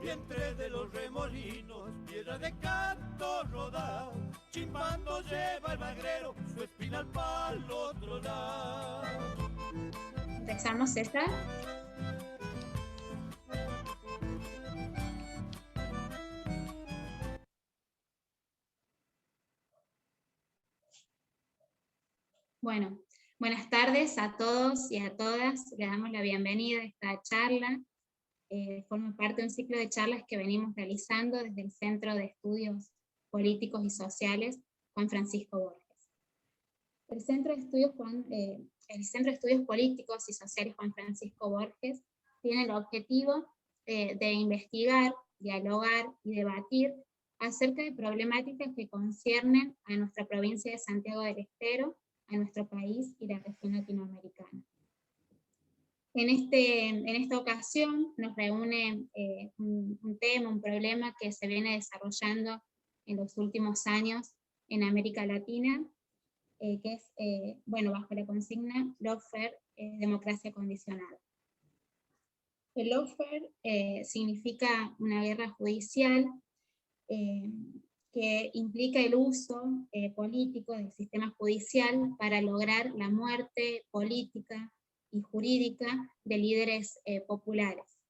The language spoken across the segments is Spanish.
vientre de los remolinos, piedra de canto rodado, chimbando lleva el magrero su espinal para el otro lado. ¿Empezamos, César? Bueno, buenas tardes a todos y a todas. Le damos la bienvenida a esta charla. Forma parte de un ciclo de charlas que venimos realizando desde el Centro de Estudios Políticos y Sociales Juan Francisco Borges. El Centro de Estudios Políticos y Sociales Juan Francisco Borges tiene el objetivo de investigar, dialogar y debatir acerca de problemáticas que conciernen a nuestra provincia de Santiago del Estero, a nuestro país y la región latinoamericana. En esta ocasión nos reúne un tema, un problema que se viene desarrollando en los últimos años en América Latina, que es, bajo la consigna Lawfare, democracia condicionada. El lawfare significa una guerra judicial que implica el uso político del sistema judicial para lograr la muerte política y jurídica de líderes populares,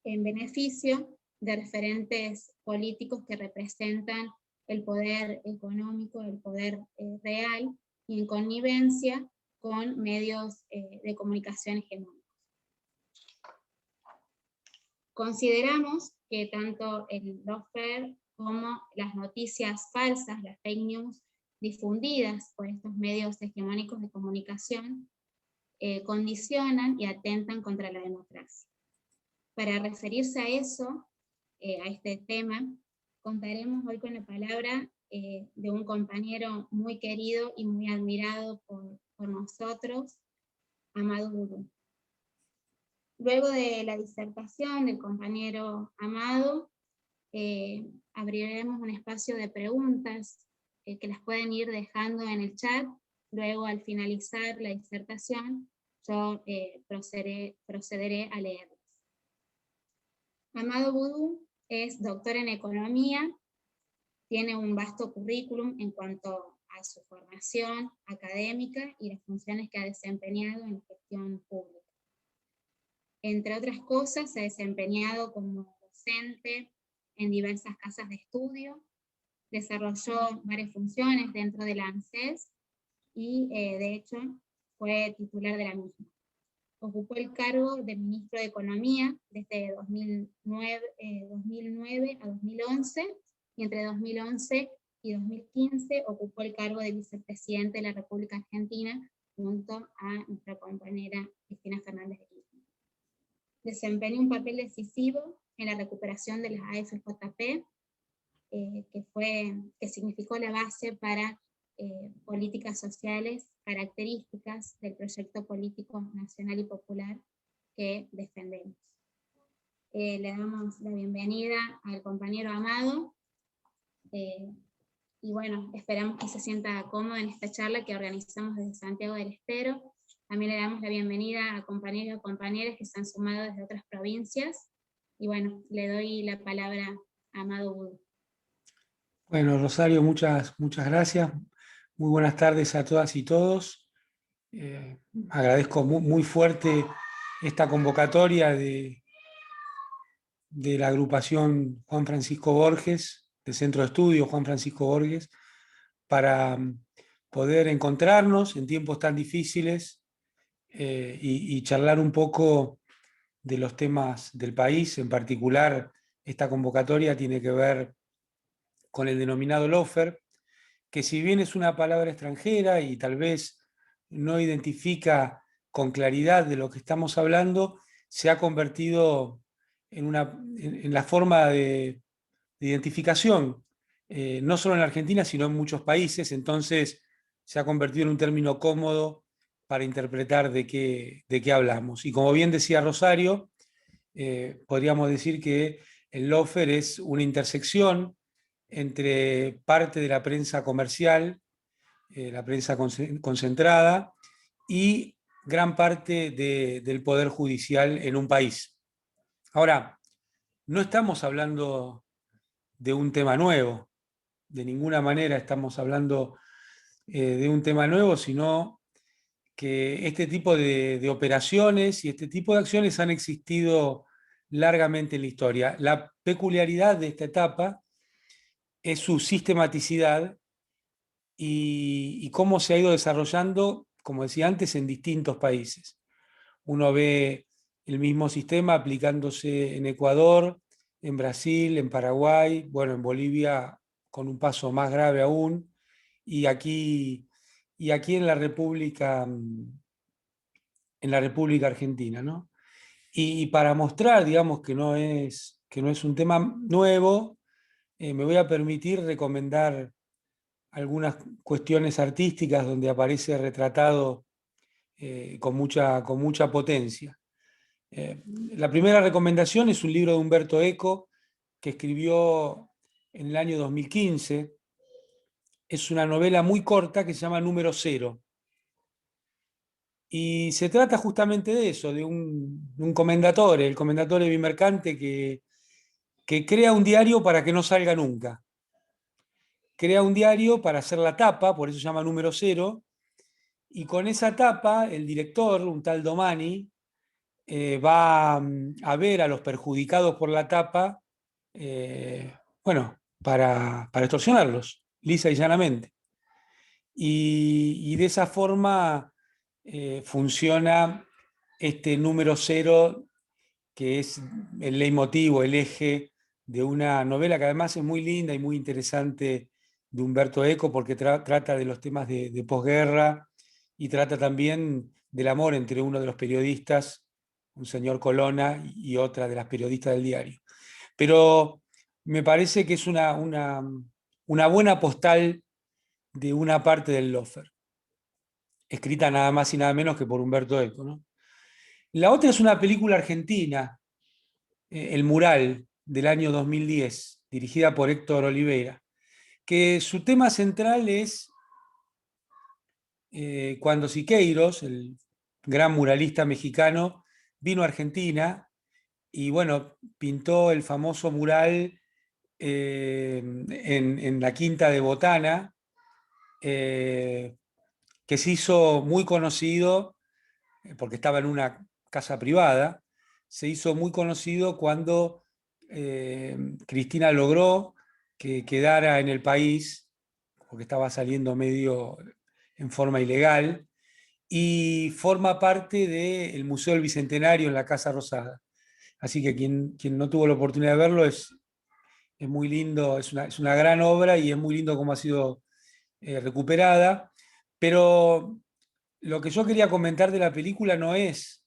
en beneficio de referentes políticos que representan el poder económico, el poder real, y en connivencia con medios de comunicación hegemónicos. Consideramos que tanto el lawfare como las noticias falsas, las fake news, difundidas por estos medios hegemónicos de comunicación, condicionan y atentan contra la democracia. Para referirse a eso, a este tema, contaremos hoy con la palabra de un compañero muy querido y muy admirado por nosotros, Amado Boudou. Luego de la disertación del compañero Amado, abriremos un espacio de preguntas que las pueden ir dejando en el chat. Luego, al finalizar la disertación, yo procederé a leerlas. Amado Boudou es doctor en Economía, tiene un vasto currículum en cuanto a su formación académica y las funciones que ha desempeñado en gestión pública. Entre otras cosas, se ha desempeñado como docente en diversas casas de estudio, desarrolló varias funciones dentro de la ANSES y, de hecho, fue titular de la misma. Ocupó el cargo de ministro de Economía desde 2009 a 2011, y entre 2011 y 2015 ocupó el cargo de vicepresidente de la República Argentina junto a nuestra compañera Cristina Fernández de Kirchner. Desempeñó un papel decisivo en la recuperación de las AFJP, que significó la base para políticas sociales características del proyecto político nacional y popular que defendemos. Le damos la bienvenida al compañero Amado, y bueno, esperamos que se sienta cómodo en esta charla que organizamos desde Santiago del Estero. También le damos la bienvenida a compañeros y compañeras que se han sumado desde otras provincias, y bueno, le doy la palabra a Amado Boudou. Bueno, Rosario, muchas gracias. Muy buenas tardes a todas y todos. Agradezco muy fuerte esta convocatoria de la agrupación Juan Francisco Borges, del Centro de Estudios Juan Francisco Borges, para poder encontrarnos en tiempos tan difíciles y charlar un poco de los temas del país. En particular, esta convocatoria tiene que ver con el denominado lawfare, que si bien es una palabra extranjera y tal vez no identifica con claridad de lo que estamos hablando, se ha convertido en la forma de identificación, no solo en la Argentina, sino en muchos países. Entonces se ha convertido en un término cómodo para interpretar de qué hablamos. Y como bien decía Rosario, podríamos decir que el lawfare es una intersección entre parte de la prensa comercial, la prensa concentrada, y gran parte del poder judicial en un país. Ahora, no estamos hablando de un tema nuevo, de ninguna manera estamos hablando de un tema nuevo, sino que este tipo de operaciones y este tipo de acciones han existido largamente en la historia. La peculiaridad de esta etapa es su sistematicidad y cómo se ha ido desarrollando, como decía antes, en distintos países. Uno ve el mismo sistema aplicándose en Ecuador, en Brasil, en Paraguay, bueno, en Bolivia con un paso más grave aún, y aquí en la República Argentina, ¿no? Y para mostrar, digamos, que no es un tema nuevo, me voy a permitir recomendar algunas cuestiones artísticas donde aparece retratado con mucha potencia. La primera recomendación es un libro de Umberto Eco que escribió en el año 2015. Es una novela muy corta que se llama Número Cero. Y se trata justamente de eso, de un commendatore, el commendatore bimercante que crea un diario para que no salga nunca. Crea un diario para hacer la tapa, por eso se llama Número Cero, y con esa tapa el director, un tal Domani, va a ver a los perjudicados por la tapa, bueno, para extorsionarlos, lisa y llanamente. Y de esa forma funciona este número cero, que es el leitmotiv, el eje de una novela que además es muy linda y muy interesante de Umberto Eco, porque trata de los temas de posguerra y trata también del amor entre uno de los periodistas, un señor Colonna, y otra de las periodistas del diario. Pero me parece que es una buena postal de una parte del Lofer, escrita nada más y nada menos que por Umberto Eco, ¿no? La otra es una película argentina, El Mural, del año 2010, dirigida por Héctor Oliveira, que su tema central es cuando Siqueiros, el gran muralista mexicano, vino a Argentina y bueno, pintó el famoso mural en la Quinta de Botana, que se hizo muy conocido porque estaba en una casa privada. Se hizo muy conocido cuando Cristina logró que quedara en el país, porque estaba saliendo medio en forma ilegal, y forma parte del Museo del Bicentenario en la Casa Rosada. Así que quien no tuvo la oportunidad de verlo es muy lindo, es una gran obra y es muy lindo cómo ha sido recuperada. Pero lo que yo quería comentar de la película no es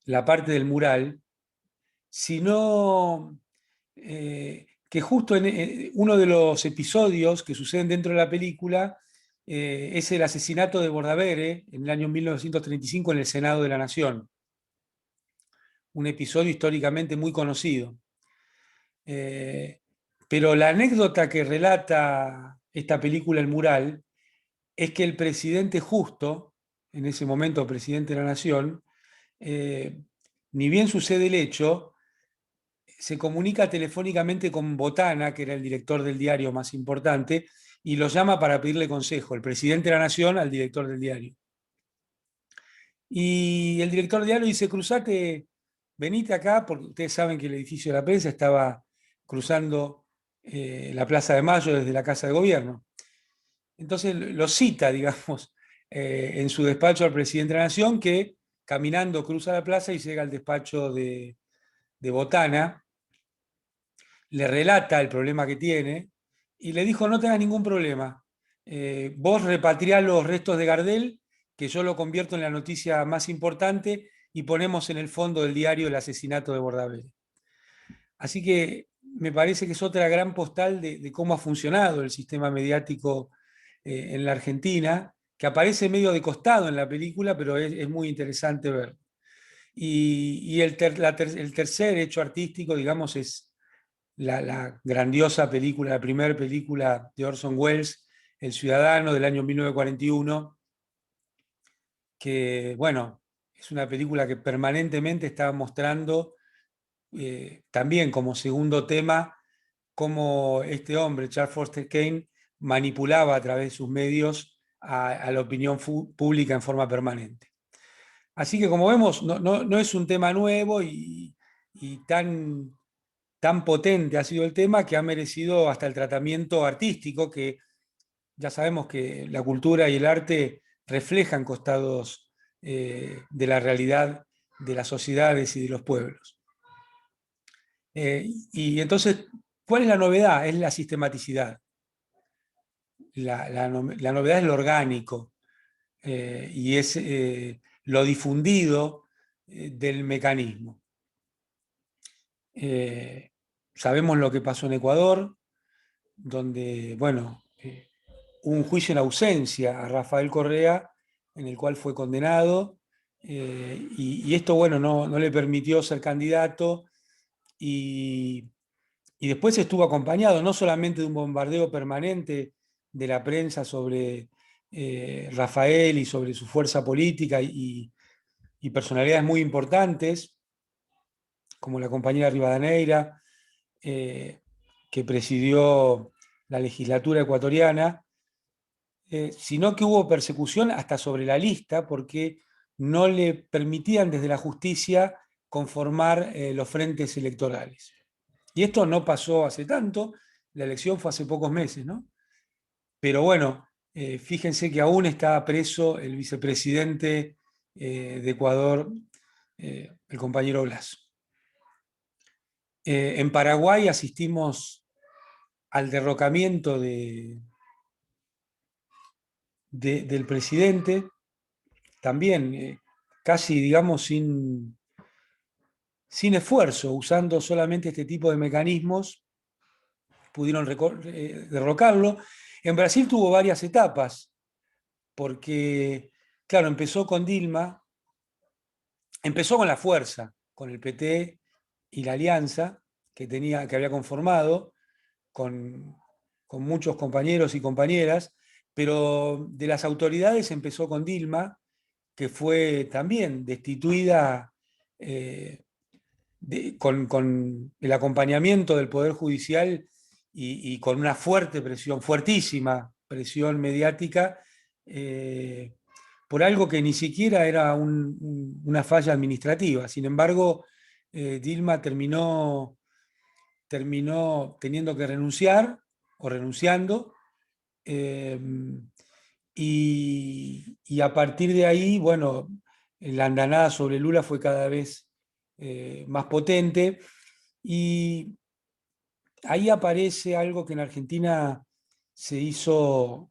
la parte del mural, sino que justo en uno de los episodios que suceden dentro de la película es el asesinato de Bordaberry en el año 1935 en el Senado de la Nación. Un episodio históricamente muy conocido. Pero la anécdota que relata esta película, El Mural, es que el presidente Justo, en ese momento presidente de la Nación, ni bien sucede el hecho, se comunica telefónicamente con Botana, que era el director del diario más importante, y lo llama para pedirle consejo, el presidente de la Nación al director del diario. Y el director del diario dice, cruzate, venite acá, porque ustedes saben que el edificio de la prensa estaba cruzando la Plaza de Mayo desde la Casa de Gobierno. Entonces lo cita, digamos, en su despacho al presidente de la Nación, que caminando cruza la plaza y llega al despacho de Botana, le relata el problema que tiene y le dijo, no tengas ningún problema, vos repatriá los restos de Gardel, que yo lo convierto en la noticia más importante y ponemos en el fondo del diario el asesinato de Bordaberry. Así que me parece que es otra gran postal de cómo ha funcionado el sistema mediático en la Argentina, que aparece medio de costado en la película, pero es muy interesante ver. Y el tercer hecho artístico, digamos, es la grandiosa película, la primera película de Orson Welles, El Ciudadano, del año 1941, que, bueno, es una película que permanentemente está mostrando también como segundo tema, cómo este hombre, Charles Foster Kane, manipulaba a través de sus medios a la opinión pública en forma permanente. Así que como vemos, no es un tema nuevo y tan potente ha sido el tema que ha merecido hasta el tratamiento artístico, que ya sabemos que la cultura y el arte reflejan costados de la realidad de las sociedades y de los pueblos. Y entonces, ¿cuál es la novedad? Es la sistematicidad. La novedad es lo orgánico y es lo difundido del mecanismo. Sabemos lo que pasó en Ecuador, donde, bueno, hubo un juicio en ausencia a Rafael Correa, en el cual fue condenado, y esto, bueno, no le permitió ser candidato, y después estuvo acompañado no solamente de un bombardeo permanente de la prensa sobre Rafael y sobre su fuerza política y personalidades muy importantes, como la compañera Rivadeneira, que presidió la legislatura ecuatoriana, sino que hubo persecución hasta sobre la lista, porque no le permitían desde la justicia conformar los frentes electorales. Y esto no pasó hace tanto, la elección fue hace pocos meses, ¿no? Pero bueno, fíjense que aún está preso el vicepresidente de Ecuador, el compañero Blas. En Paraguay asistimos al derrocamiento del presidente, también casi, digamos, sin esfuerzo, usando solamente este tipo de mecanismos, pudieron derrocarlo. En Brasil tuvo varias etapas, porque, claro, empezó con Dilma, empezó con la fuerza, con el PT y la alianza que había conformado, con muchos compañeros y compañeras, pero de las autoridades empezó con Dilma, que fue también destituida con el acompañamiento del Poder Judicial y con una fuerte presión, fuertísima presión mediática, por algo que ni siquiera era una falla administrativa. Sin embargo, Dilma terminó teniendo que renunciar o renunciando, y a partir de ahí, bueno, la andanada sobre Lula fue cada vez más potente, y ahí aparece algo que en Argentina se hizo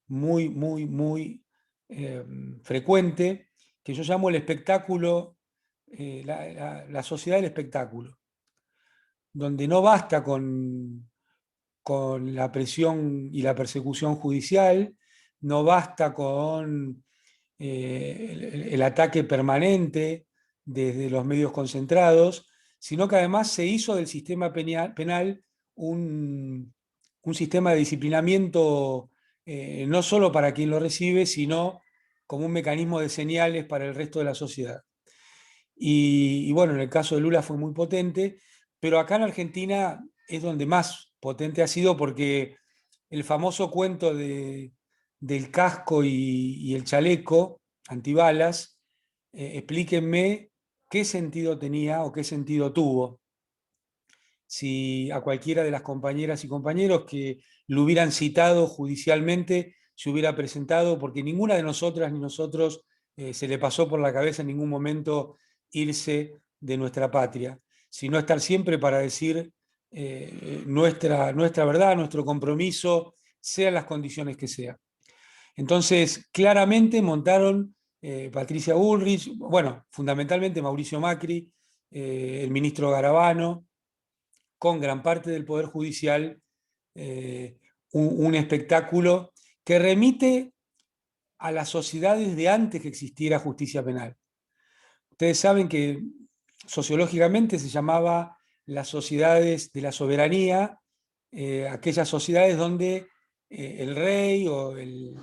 muy, muy, muy frecuente, que yo llamo el espectáculo, la sociedad del espectáculo, donde no basta con la presión y la persecución judicial, no basta con el ataque permanente desde los medios concentrados, sino que además se hizo del sistema penal un sistema de disciplinamiento no solo para quien lo recibe, sino como un mecanismo de señales para el resto de la sociedad. Y bueno, en el caso de Lula fue muy potente, pero acá en Argentina es donde más potente ha sido, porque el famoso cuento del casco y el chaleco antibalas, explíquenme qué sentido tenía o qué sentido tuvo. Si a cualquiera de las compañeras y compañeros que lo hubieran citado judicialmente se hubiera presentado, porque ninguna de nosotras ni nosotros se le pasó por la cabeza en ningún momento irse de nuestra patria, sino estar siempre para decir nuestra verdad, nuestro compromiso, sean las condiciones que sean. Entonces, claramente montaron Patricia Bullrich, bueno, fundamentalmente Mauricio Macri, el ministro Garabano, con gran parte del Poder Judicial, un espectáculo que remite a las sociedades de antes que existiera justicia penal. Ustedes saben que sociológicamente se llamaba las sociedades de la soberanía, aquellas sociedades donde el rey o el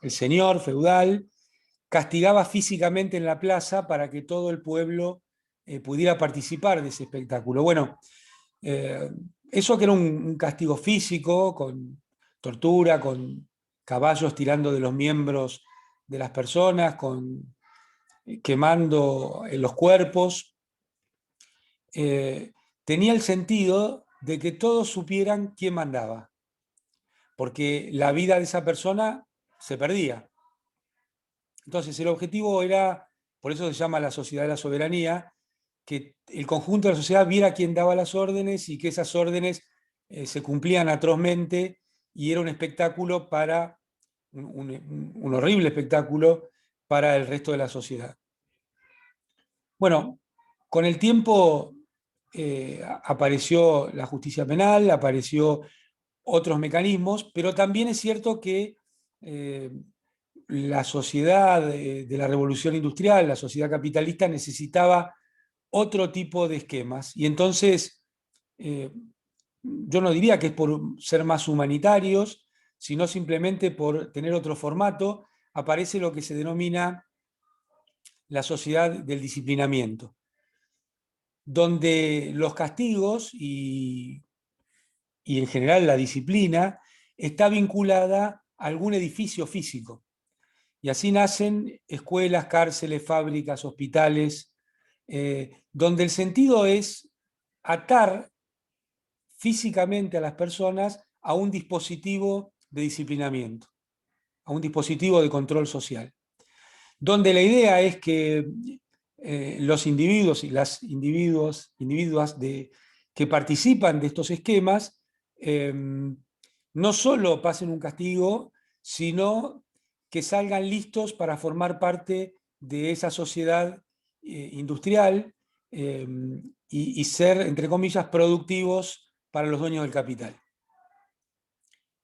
señor feudal castigaba físicamente en la plaza para que todo el pueblo pudiera participar de ese espectáculo. Bueno, eso que era un castigo físico, con tortura, con caballos tirando de los miembros de las personas, quemando los cuerpos, tenía el sentido de que todos supieran quién mandaba, porque la vida de esa persona se perdía. Entonces el objetivo era, por eso se llama la sociedad de la soberanía, que el conjunto de la sociedad viera quién daba las órdenes y que esas órdenes se cumplían atrozmente, y era un espectáculo para, un horrible espectáculo para el resto de la sociedad. Bueno, con el tiempo apareció la justicia penal, apareció otros mecanismos, pero también es cierto que la sociedad de la revolución industrial, la sociedad capitalista, necesitaba otro tipo de esquemas. Y entonces, yo no diría que es por ser más humanitarios, sino simplemente por tener otro formato, aparece lo que se denomina la sociedad del disciplinamiento, donde los castigos y en general la disciplina está vinculada a algún edificio físico. Y así nacen escuelas, cárceles, fábricas, hospitales, donde el sentido es atar físicamente a las personas a un dispositivo de disciplinamiento, a un dispositivo de control social, donde la idea es que los individuos y las individuas que participan de estos esquemas no solo pasen un castigo, sino que salgan listos para formar parte de esa sociedad industrial y ser, entre comillas, productivos para los dueños del capital.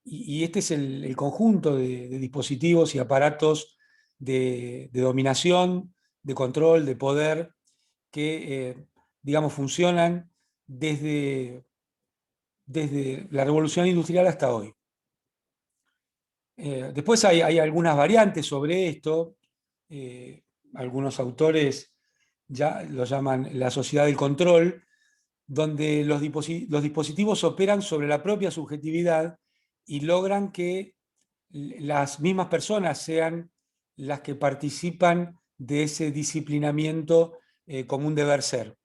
Y este es el conjunto de dispositivos y aparatos de dominación, de control, de poder, que, digamos, funcionan desde la revolución industrial hasta hoy. Después hay algunas variantes sobre esto. Algunos autores ya lo llaman la sociedad del control, donde los dispositivos operan sobre la propia subjetividad y logran que las mismas personas sean las que participan de ese disciplinamiento como un deber ser,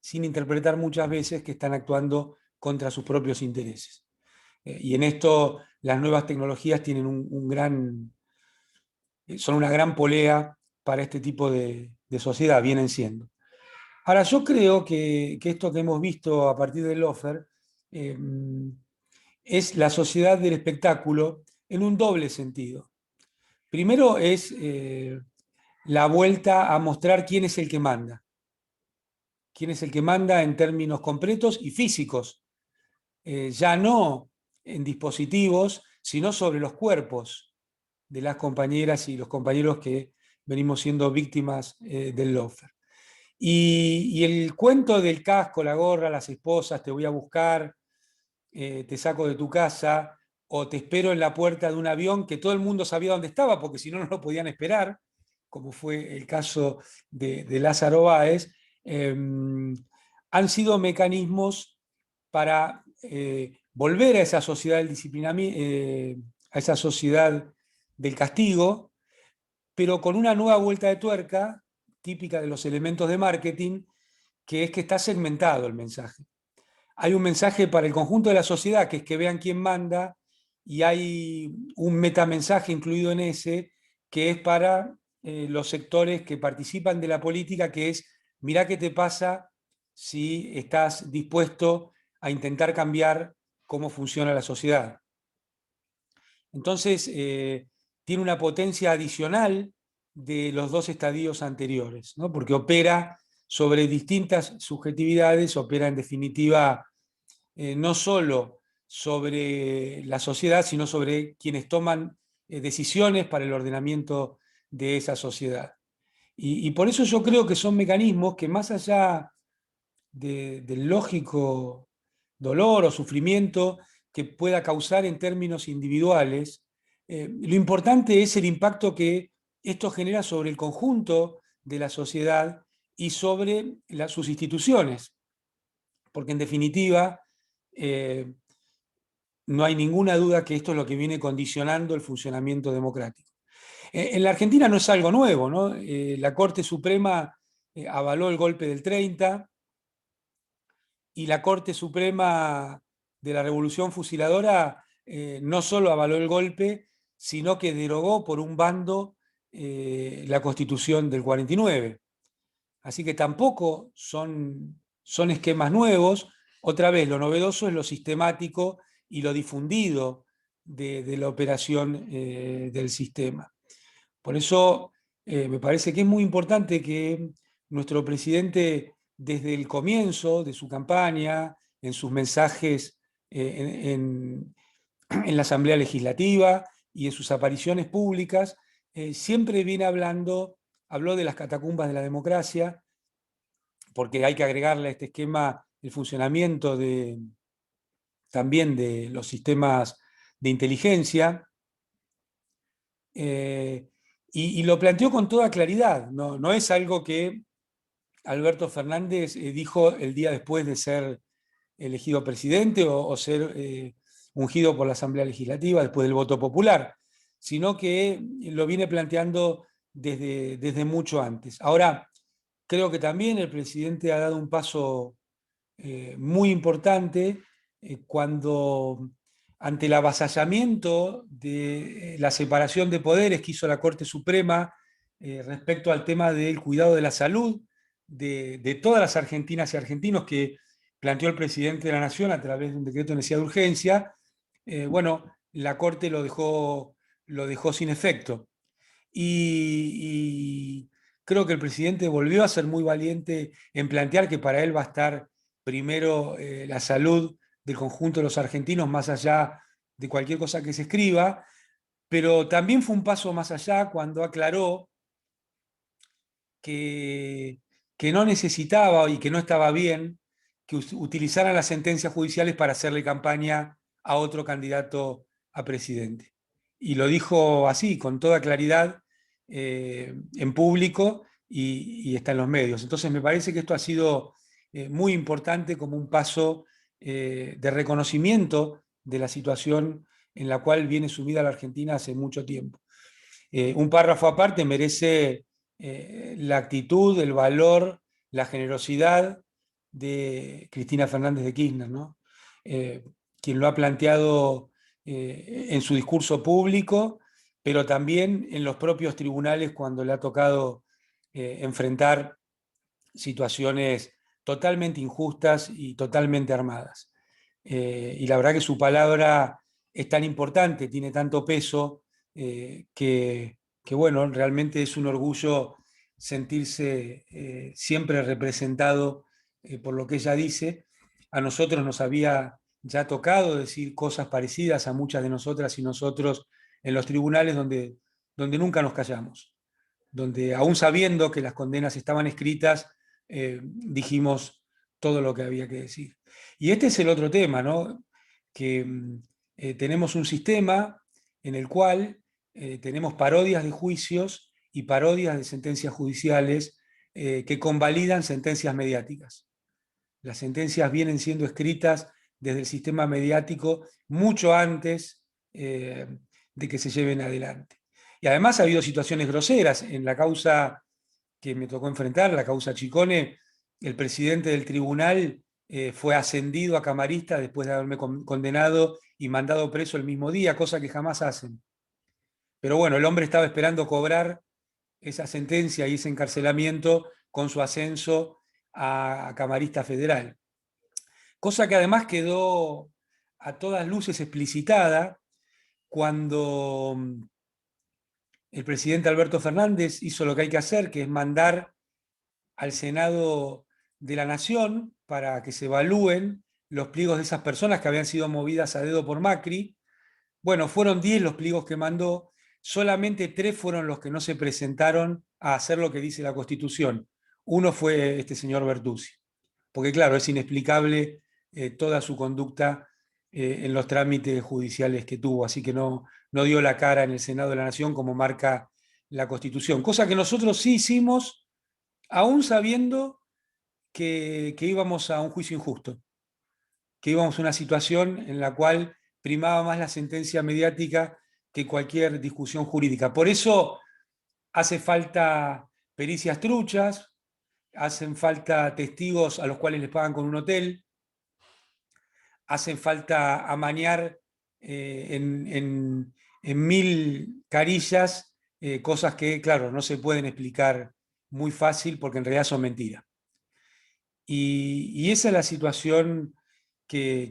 sin interpretar muchas veces que están actuando contra sus propios intereses. Y en esto las nuevas tecnologías tienen son una gran polea para este tipo de sociedad, vienen siendo. Ahora, yo creo que esto que hemos visto a partir del Loeffler es la sociedad del espectáculo en un doble sentido. Primero es la vuelta a mostrar quién es el que manda. Quién es el que manda en términos concretos y físicos. Ya no en dispositivos, sino sobre los cuerpos de las compañeras y los compañeros que venimos siendo víctimas del Loeffler. Y el cuento del casco, la gorra, las esposas, te voy a buscar, te saco de tu casa, o te espero en la puerta de un avión que todo el mundo sabía dónde estaba, porque si no, no lo podían esperar, como fue el caso de Lázaro Báez, han sido mecanismos para volver a esa sociedad del disciplinamiento, a esa sociedad del castigo, pero con una nueva vuelta de tuerca, típica de los elementos de marketing, que es que está segmentado el mensaje. Hay un mensaje para el conjunto de la sociedad, que es que vean quién manda, y hay un metamensaje incluido en ese, que es para los sectores que participan de la política, que es, mirá qué te pasa si estás dispuesto a intentar cambiar cómo funciona la sociedad. Entonces, tiene una potencia adicional de los dos estadios anteriores, ¿no? Porque opera sobre distintas subjetividades, opera en definitiva no solo sobre la sociedad, sino sobre quienes toman decisiones para el ordenamiento de esa sociedad. Y por eso yo creo que son mecanismos que, más allá del lógico dolor o sufrimiento que pueda causar en términos individuales, lo importante es el impacto que esto genera sobre el conjunto de la sociedad y sobre sus instituciones, porque en definitiva no hay ninguna duda que esto es lo que viene condicionando el funcionamiento democrático. En la Argentina no es algo nuevo, ¿no? La Corte Suprema avaló el golpe del 30 y la Corte Suprema de la Revolución Fusiladora no solo avaló el golpe, sino que derogó por un bando la Constitución del 49. Así que tampoco son esquemas nuevos. Otra vez, lo novedoso es lo sistemático y lo difundido de la operación del sistema. Por eso me parece que es muy importante que nuestro presidente, desde el comienzo de su campaña, en sus mensajes en la Asamblea Legislativa y en sus apariciones públicas, siempre viene habló de las catacumbas de la democracia, porque hay que agregarle a este esquema el funcionamiento también de los sistemas de inteligencia, y lo planteó con toda claridad. No es algo que Alberto Fernández dijo el día después de ser elegido presidente o ser ungido por la Asamblea Legislativa después del voto popular, sino que lo viene planteando desde mucho antes. Ahora, creo que también el presidente ha dado un paso muy importante cuando, ante el avasallamiento de la separación de poderes que hizo la Corte Suprema respecto al tema del cuidado de la salud de todas las argentinas y argentinos que planteó el presidente de la Nación a través de un decreto de necesidad de urgencia, bueno, la Corte lo dejó sin efecto. Y creo que el presidente volvió a ser muy valiente en plantear que para él va a estar primero la salud del conjunto de los argentinos, más allá de cualquier cosa que se escriba, pero también fue un paso más allá cuando aclaró que no necesitaba y que no estaba bien que utilizaran las sentencias judiciales para hacerle campaña a otro candidato a presidente. Y lo dijo así, con toda claridad, en público y está en los medios. Entonces me parece que esto ha sido muy importante como un paso de reconocimiento de la situación en la cual viene sumida la Argentina hace mucho tiempo. Un párrafo aparte merece la actitud, el valor, la generosidad de Cristina Fernández de Kirchner, ¿no? Quien lo ha planteado en su discurso público, pero también en los propios tribunales cuando le ha tocado enfrentar situaciones totalmente injustas y totalmente armadas. Y la verdad que su palabra es tan importante, tiene tanto peso, que bueno, realmente es un orgullo sentirse siempre representado por lo que ella dice. A nosotros nos había ya tocado decir cosas parecidas a muchas de nosotras y nosotros en los tribunales donde nunca nos callamos, donde aún sabiendo que las condenas estaban escritas, dijimos todo lo que había que decir. Y este es el otro tema, ¿no? Que tenemos un sistema en el cual tenemos parodias de juicios y parodias de sentencias judiciales que convalidan sentencias mediáticas. Las sentencias vienen siendo escritas desde el sistema mediático mucho antes de que se lleven adelante. Y además ha habido situaciones groseras. En la causa que me tocó enfrentar, la causa Chicone, el presidente del tribunal fue ascendido a camarista después de haberme condenado y mandado preso el mismo día, cosa que jamás hacen. Pero bueno, el hombre estaba esperando cobrar esa sentencia y ese encarcelamiento con su ascenso a camarista federal. Cosa que además quedó a todas luces explicitada cuando el presidente Alberto Fernández hizo lo que hay que hacer, que es mandar al Senado de la Nación para que se evalúen los pliegos de esas personas que habían sido movidas a dedo por Macri. Bueno, fueron 10 los pliegos que mandó, solamente 3 fueron los que no se presentaron a hacer lo que dice la Constitución. Uno fue este señor Bertuzzi, porque claro, es inexplicable toda su conducta en los trámites judiciales que tuvo, así que no dio la cara en el Senado de la Nación como marca la Constitución, cosa que nosotros sí hicimos aún sabiendo que íbamos a un juicio injusto, que íbamos a una situación en la cual primaba más la sentencia mediática que cualquier discusión jurídica. Por eso hace falta pericias truchas, hacen falta testigos a los cuales les pagan con un hotel, hacen falta amañar en mil carillas cosas que, claro, no se pueden explicar muy fácil porque en realidad son mentiras. Y esa es la situación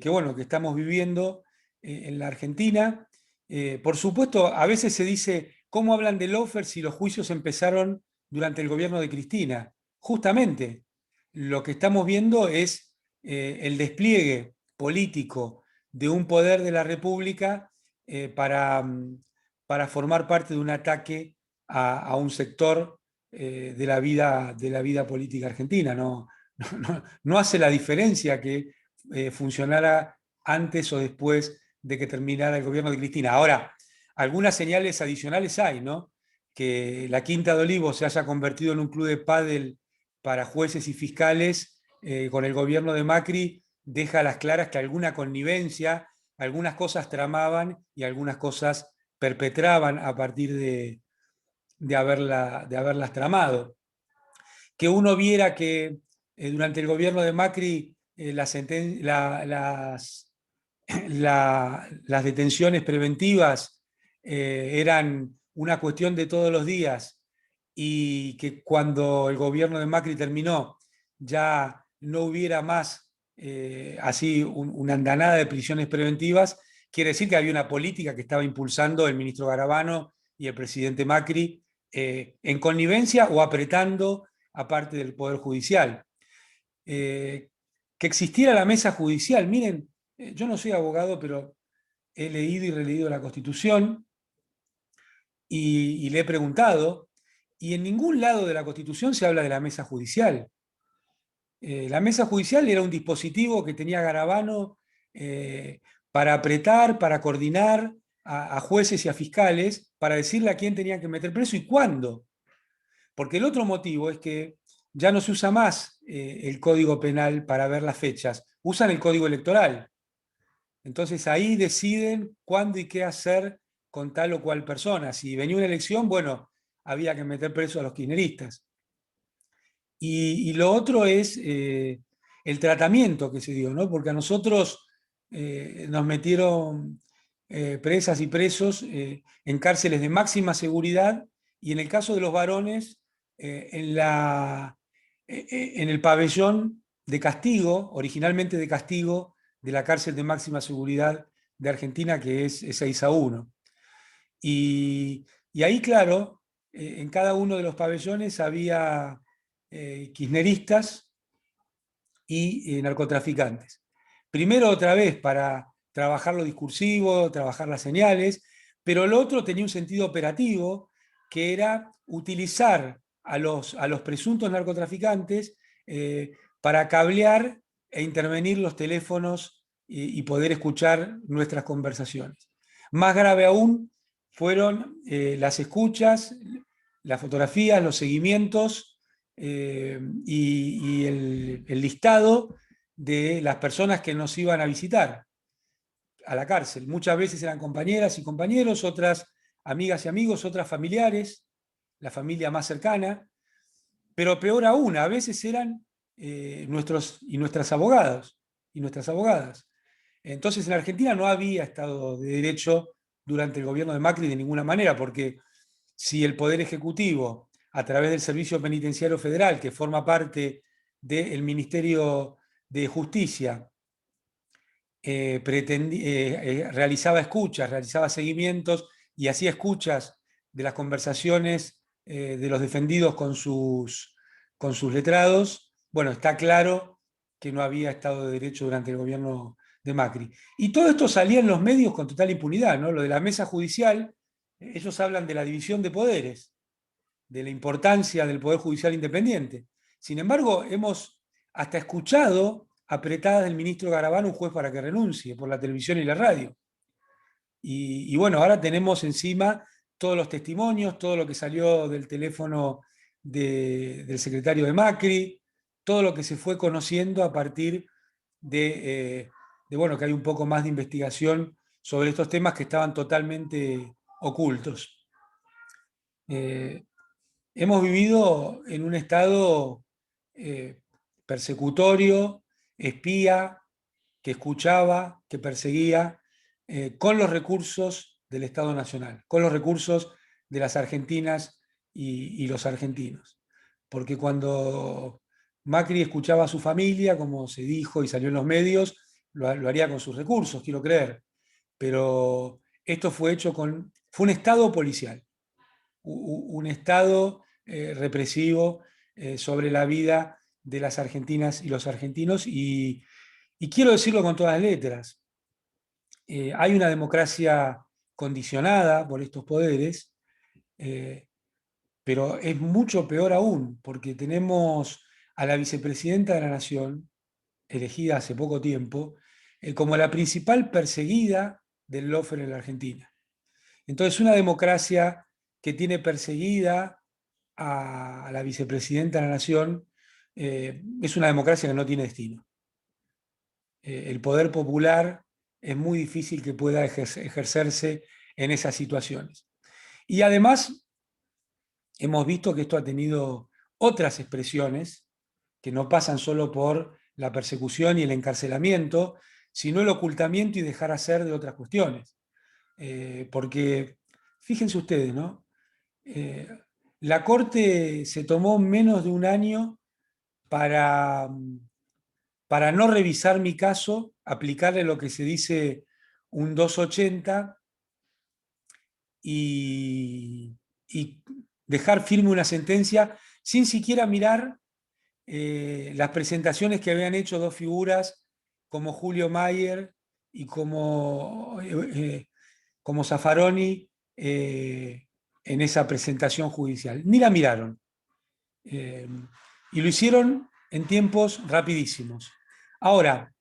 bueno, que estamos viviendo en la Argentina. Por supuesto, a veces se dice, ¿cómo hablan de lawfare si los juicios empezaron durante el gobierno de Cristina? Justamente, lo que estamos viendo es el despliegue político de un poder de la República para formar parte de un ataque a un sector de la vida política argentina. No hace la diferencia que funcionara antes o después de que terminara el gobierno de Cristina. Ahora, algunas señales adicionales hay, ¿no? Que la Quinta de Olivos se haya convertido en un club de pádel para jueces y fiscales con el gobierno de Macri deja a las claras que alguna connivencia, algunas cosas tramaban y algunas cosas perpetraban a partir de haberlas tramado. Que uno viera que durante el gobierno de Macri las detenciones preventivas eran una cuestión de todos los días y que cuando el gobierno de Macri terminó ya no hubiera más así una andanada de prisiones preventivas, quiere decir que había una política que estaba impulsando el ministro Garabano y el presidente Macri en connivencia o apretando a parte del Poder Judicial. Que existiera la mesa judicial. Miren, yo no soy abogado, pero he leído y releído la Constitución y le he preguntado, y en ningún lado de la Constitución se habla de la mesa judicial. La mesa judicial era un dispositivo que tenía Garabano para apretar, para coordinar a jueces y a fiscales, para decirle a quién tenían que meter preso y cuándo. Porque el otro motivo es que ya no se usa más el Código Penal para ver las fechas, usan el Código Electoral. Entonces ahí deciden cuándo y qué hacer con tal o cual persona. Si venía una elección, bueno, había que meter preso a los kirchneristas. Y lo otro es el tratamiento que se dio, ¿no? Porque a nosotros nos metieron presas y presos en cárceles de máxima seguridad y en el caso de los varones en el pabellón de castigo, originalmente de castigo, de la cárcel de máxima seguridad de Argentina, que es 6-1. Y ahí, claro, en cada uno de los pabellones había kirchneristas y narcotraficantes. Primero, otra vez, para trabajar lo discursivo, trabajar las señales, pero lo otro tenía un sentido operativo, que era utilizar a los presuntos narcotraficantes para cablear e intervenir los teléfonos y poder escuchar nuestras conversaciones. Más grave aún fueron las escuchas, las fotografías, los seguimientos y el listado de las personas que nos iban a visitar a la cárcel. Muchas veces eran compañeras y compañeros, otras amigas y amigos, otras familiares, la familia más cercana, pero peor aún, a veces eran nuestros y nuestras abogados y nuestras abogadas. Entonces en Argentina no había Estado de Derecho durante el gobierno de Macri de ninguna manera, porque si el Poder Ejecutivo, a través del Servicio Penitenciario Federal, que forma parte del Ministerio de Justicia, realizaba escuchas, realizaba seguimientos y hacía escuchas de las conversaciones de los defendidos con sus letrados, bueno, está claro que no había Estado de Derecho durante el gobierno de Macri. Y todo esto salía en los medios con total impunidad, ¿no? Lo de la mesa judicial, ellos hablan de la división de poderes, de la importancia del Poder Judicial independiente. Sin embargo, hemos hasta escuchado apretadas del ministro Garabano un juez para que renuncie por la televisión y la radio. Y bueno, ahora tenemos encima todos los testimonios, todo lo que salió del teléfono del secretario de Macri, todo lo que se fue conociendo a partir de bueno, que hay un poco más de investigación sobre estos temas que estaban totalmente ocultos. Hemos vivido en un estado persecutorio, espía, que escuchaba, que perseguía, con los recursos del Estado Nacional, con los recursos de las argentinas y los argentinos. Porque cuando Macri escuchaba a su familia, como se dijo y salió en los medios, lo haría con sus recursos, quiero creer. Pero esto fue hecho fue un Estado policial, un Estado represivo sobre la vida de las argentinas y los argentinos, y quiero decirlo con todas las letras. Hay una democracia condicionada por estos poderes, pero es mucho peor aún, porque tenemos a la vicepresidenta de la Nación, elegida hace poco tiempo, como la principal perseguida del lawfare en la Argentina. Entonces, una democracia que tiene perseguida a la vicepresidenta de la Nación es una democracia que no tiene destino. El poder popular es muy difícil que pueda ejercerse en esas situaciones. Y además, hemos visto que esto ha tenido otras expresiones que no pasan solo por la persecución y el encarcelamiento, sino el ocultamiento y dejar hacer de otras cuestiones. Porque, fíjense ustedes, ¿no? La Corte se tomó menos de un año para no revisar mi caso, aplicarle lo que se dice un 280 y dejar firme una sentencia sin siquiera mirar las presentaciones que habían hecho dos figuras como Julio Mayer y como Zaffaroni en esa presentación judicial. Ni la miraron. Y lo hicieron en tiempos rapidísimos. Ahora,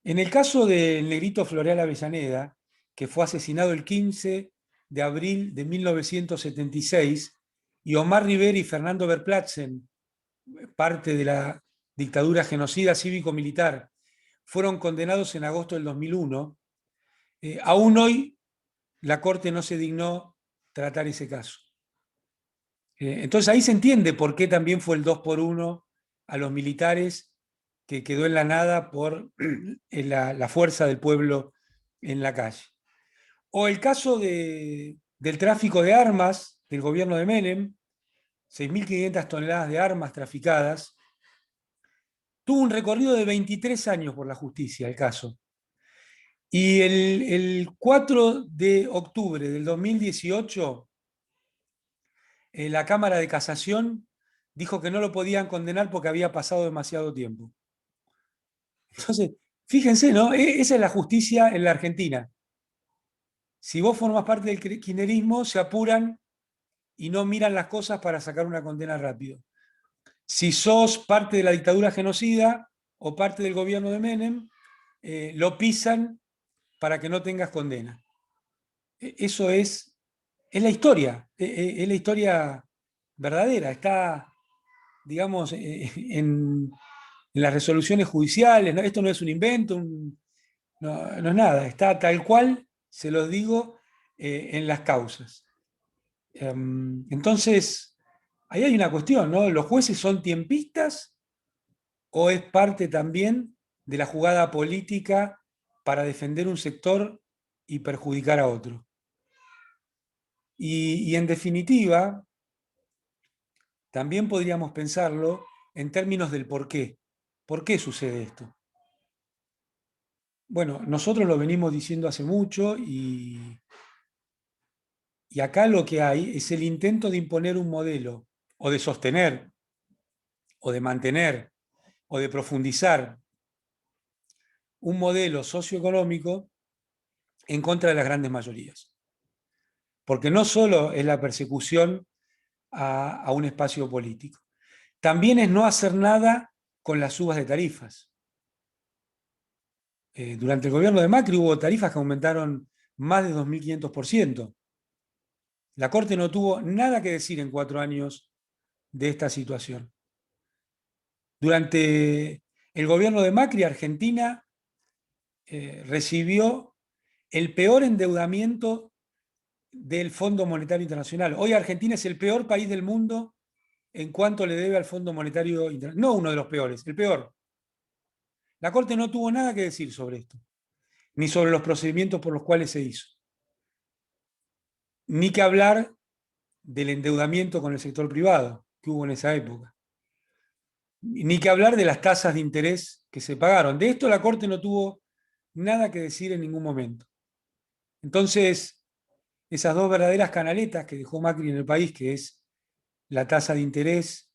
en el caso del negrito Floreal Avellaneda, que fue asesinado el 15 de abril de 1976, y Omar Rivera y Fernando Verplatzen, parte de la dictadura genocida cívico-militar, fueron condenados en agosto del 2001, aún hoy la Corte no se dignó tratar ese caso. Entonces ahí se entiende por qué también fue el 2-1 a los militares, que quedó en la nada por la fuerza del pueblo en la calle. O el caso del tráfico de armas del gobierno de Menem, 6.500 toneladas de armas traficadas. Tuvo un recorrido de 23 años por la justicia el caso. Y el 4 de octubre del 2018, la Cámara de Casación dijo que no lo podían condenar porque había pasado demasiado tiempo. Entonces, fíjense, ¿no? Esa es la justicia en la Argentina. Si vos formás parte del kirchnerismo, se apuran y no miran las cosas para sacar una condena rápido. Si sos parte de la dictadura genocida o parte del gobierno de Menem, lo pisan para que no tengas condena. Eso es la historia, es la historia verdadera, está, digamos, en las resoluciones judiciales, ¿no? Esto no es un invento, no es nada, está tal cual, se los digo, en las causas. Entonces, ahí hay una cuestión, ¿no? ¿Los jueces son tiempistas o es parte también de la jugada política para defender un sector y perjudicar a otro? Y en definitiva, también podríamos pensarlo en términos del por qué. ¿Por qué sucede esto? Bueno, nosotros lo venimos diciendo hace mucho y acá lo que hay es el intento de imponer un modelo, o de sostener, o de mantener, o de profundizar un modelo socioeconómico en contra de las grandes mayorías. Porque no solo es la persecución a un espacio político, también es no hacer nada con las subas de tarifas. Durante el gobierno de Macri hubo tarifas que aumentaron más de 2.500%. La Corte no tuvo nada que decir en 4 años de esta situación. Durante el gobierno de Macri, Argentina recibió el peor endeudamiento del Fondo Monetario Internacional. Hoy Argentina es el peor país del mundo en cuanto le debe al Fondo Monetario Internacional. No uno de los peores, el peor. La Corte no tuvo nada que decir sobre esto, ni sobre los procedimientos por los cuales se hizo. Ni que hablar del endeudamiento con el sector privado que hubo en esa época. Ni que hablar de las tasas de interés que se pagaron. De esto la Corte no tuvo nada que decir en ningún momento. Entonces, esas dos verdaderas canaletas que dejó Macri en el país, que es la tasa de interés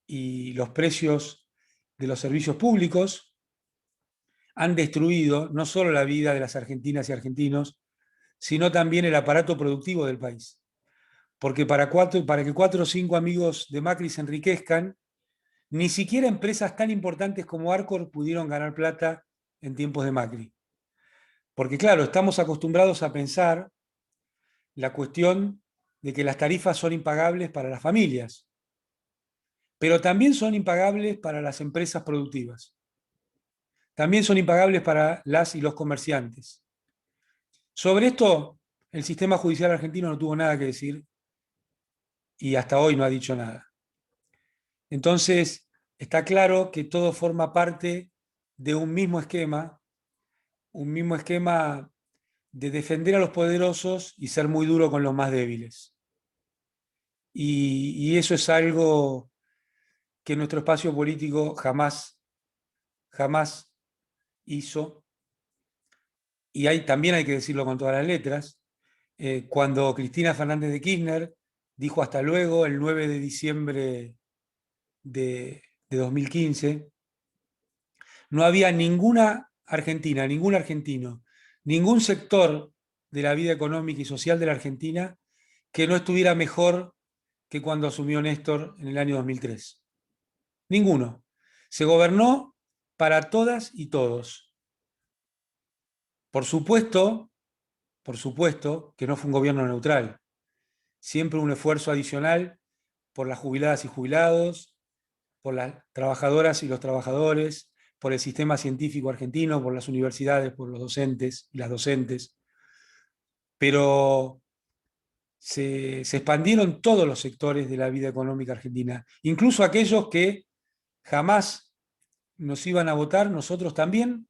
y los precios de los servicios públicos, han destruido no solo la vida de las argentinas y argentinos, sino también el aparato productivo del país. Porque para que 4 o 5 amigos de Macri se enriquezcan, ni siquiera empresas tan importantes como Arcor pudieron ganar plata en tiempos de Macri. Porque claro, estamos acostumbrados a pensar la cuestión de que las tarifas son impagables para las familias, pero también son impagables para las empresas productivas. También son impagables para las y los comerciantes. Sobre esto, el sistema judicial argentino no tuvo nada que decir y hasta hoy no ha dicho nada. Entonces, está claro que todo forma parte de un mismo esquema de defender a los poderosos y ser muy duro con los más débiles. Y eso es algo que nuestro espacio político jamás hizo. Y también hay que decirlo con todas las letras. Cuando Cristina Fernández de Kirchner dijo hasta luego el 9 de diciembre de 2015, no había ninguna argentina, ningún argentino, ningún sector de la vida económica y social de la Argentina que no estuviera mejor que cuando asumió Néstor en el año 2003. Ninguno. Se gobernó para todas y todos. Por supuesto que no fue un gobierno neutral. Siempre un esfuerzo adicional por las jubiladas y jubilados, por las trabajadoras y los trabajadores, por el sistema científico argentino, por las universidades, por los docentes y las docentes. Pero se expandieron todos los sectores de la vida económica argentina, incluso aquellos que jamás nos iban a votar, nosotros también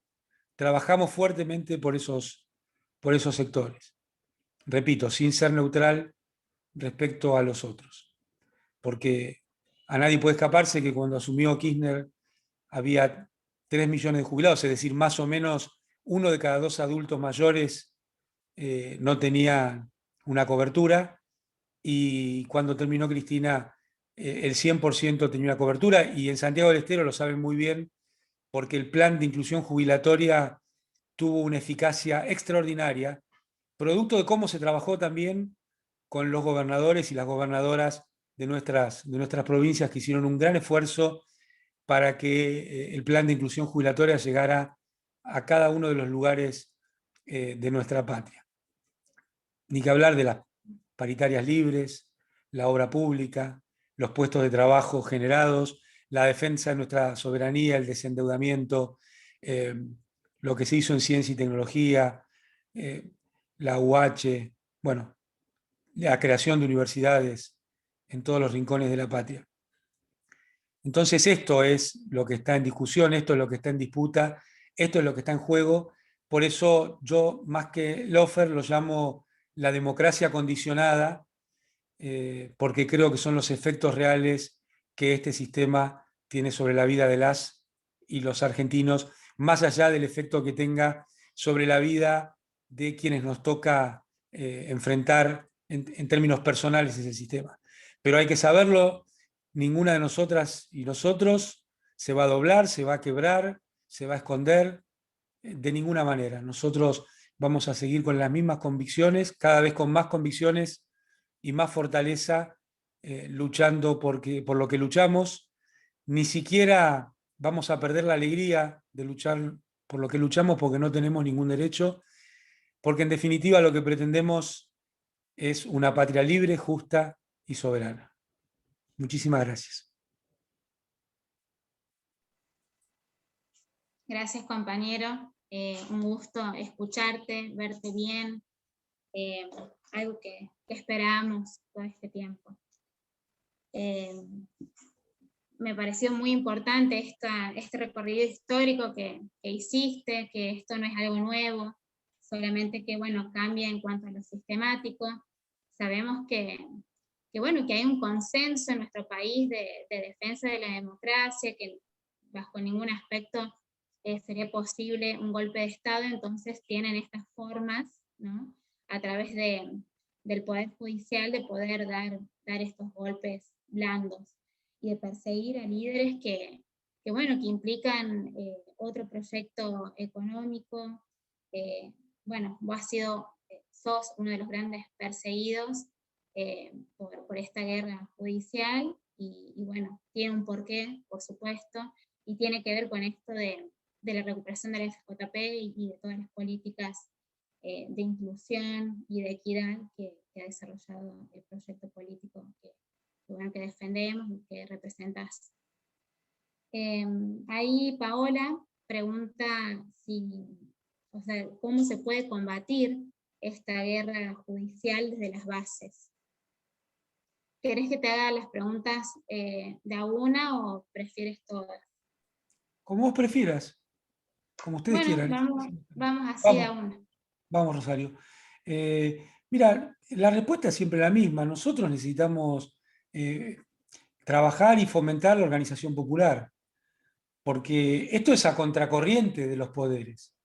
trabajamos fuertemente por esos sectores. Repito, sin ser neutral respecto a los otros. Porque a nadie puede escaparse que cuando asumió Kirchner había 3 millones de jubilados, es decir, más o menos 1 de cada 2 adultos mayores no tenía una cobertura, y cuando terminó Cristina el 100% tenía una cobertura, y en Santiago del Estero lo saben muy bien, porque el plan de inclusión jubilatoria tuvo una eficacia extraordinaria, producto de cómo se trabajó también con los gobernadores y las gobernadoras de nuestras provincias, que hicieron un gran esfuerzo para que el plan de inclusión jubilatoria llegara a cada uno de los lugares de nuestra patria. Ni que hablar de las paritarias libres, la obra pública, los puestos de trabajo generados, la defensa de nuestra soberanía, el desendeudamiento, lo que se hizo en ciencia y tecnología, la UH, bueno, la creación de universidades en todos los rincones de la patria. Entonces esto es lo que está en discusión, esto es lo que está en disputa, esto es lo que está en juego. Por eso yo, más que lawfare, lo llamo la democracia condicionada, porque creo que son los efectos reales que este sistema tiene sobre la vida de las y los argentinos, más allá del efecto que tenga sobre la vida de quienes nos toca enfrentar en términos personales ese sistema. Pero hay que saberlo, ninguna de nosotras y nosotros se va a doblar, se va a quebrar, se va a esconder, de ninguna manera. Nosotros vamos a seguir con las mismas convicciones, cada vez con más convicciones y más fortaleza, luchando por lo que luchamos. Ni siquiera vamos a perder la alegría de luchar por lo que luchamos, porque no tenemos ningún derecho, porque en definitiva lo que pretendemos es una patria libre, justa y soberana. Muchísimas gracias. Gracias, compañero. Un gusto escucharte, verte bien. Algo que esperábamos todo este tiempo. Me pareció muy importante este recorrido histórico que hiciste, que esto no es algo nuevo, solamente que, bueno, cambia en cuanto a lo sistemático. Sabemos que hay un consenso en nuestro país de defensa de la democracia, que bajo ningún aspecto sería posible un golpe de Estado, entonces tienen estas formas, ¿no?, a través del Poder Judicial de poder dar estos golpes blandos y de perseguir a líderes que implican otro proyecto económico. Bueno, vos sos uno de los grandes perseguidos por esta guerra judicial, y bueno, tiene un porqué, por supuesto, y tiene que ver con esto de la recuperación de la FJP y de todas las políticas de inclusión y de equidad que ha desarrollado el proyecto político que defendemos y que representas. Ahí Paola pregunta cómo se puede combatir esta guerra judicial desde las bases. ¿Querés que te haga las preguntas de a una o prefieres todas? Como vos prefieras, como ustedes quieran. Vamos así a una. Vamos, Rosario. Mira, la respuesta es siempre la misma. Nosotros necesitamos trabajar y fomentar la organización popular, porque esto es a contracorriente de los poderes.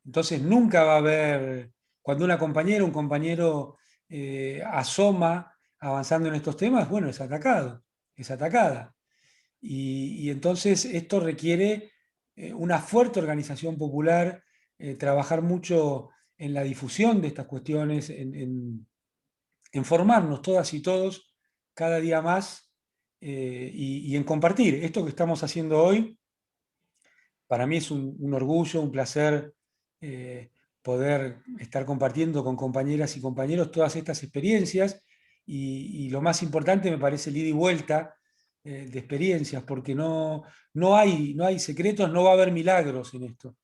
Entonces nunca va a haber, cuando una compañera, un compañero asoma avanzando en estos temas, bueno, es atacado, es atacada. Y entonces esto requiere una fuerte organización popular, trabajar mucho en la difusión de estas cuestiones, en formarnos todas y todos cada día más, y en compartir. Esto que estamos haciendo hoy, para mí es un orgullo, un placer poder estar compartiendo con compañeras y compañeros todas estas experiencias, y lo más importante me parece el ida y vuelta de experiencias, porque no hay secretos, no va a haber milagros en esto.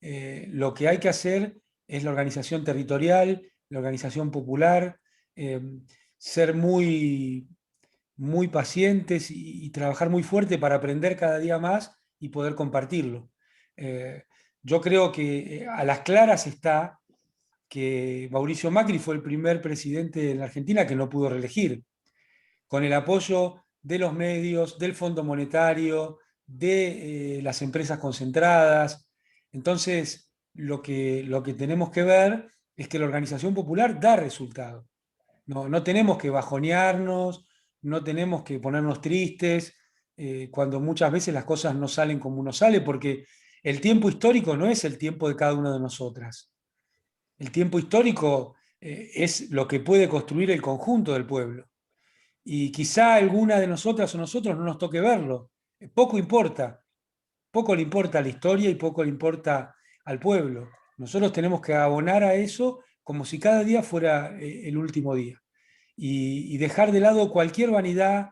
Lo que hay que hacer es la organización territorial, la organización popular, ser muy, muy pacientes y trabajar muy fuerte para aprender cada día más y poder compartirlo. Yo creo que a las claras está que Mauricio Macri fue el primer presidente en la Argentina que no pudo reelegir, con el apoyo de los medios, del Fondo Monetario, de las empresas concentradas. Entonces, lo que tenemos que ver es que la organización popular da resultado. No tenemos que bajonearnos, no tenemos que ponernos tristes cuando muchas veces las cosas no salen como uno sale, porque el tiempo histórico no es el tiempo de cada una de nosotras. El tiempo histórico es lo que puede construir el conjunto del pueblo. Y quizá alguna de nosotras o nosotros no nos toque verlo. Poco importa. Poco le importa a la historia y poco le importa al pueblo. Nosotros tenemos que abonar a eso como si cada día fuera el último día. Y dejar de lado cualquier vanidad,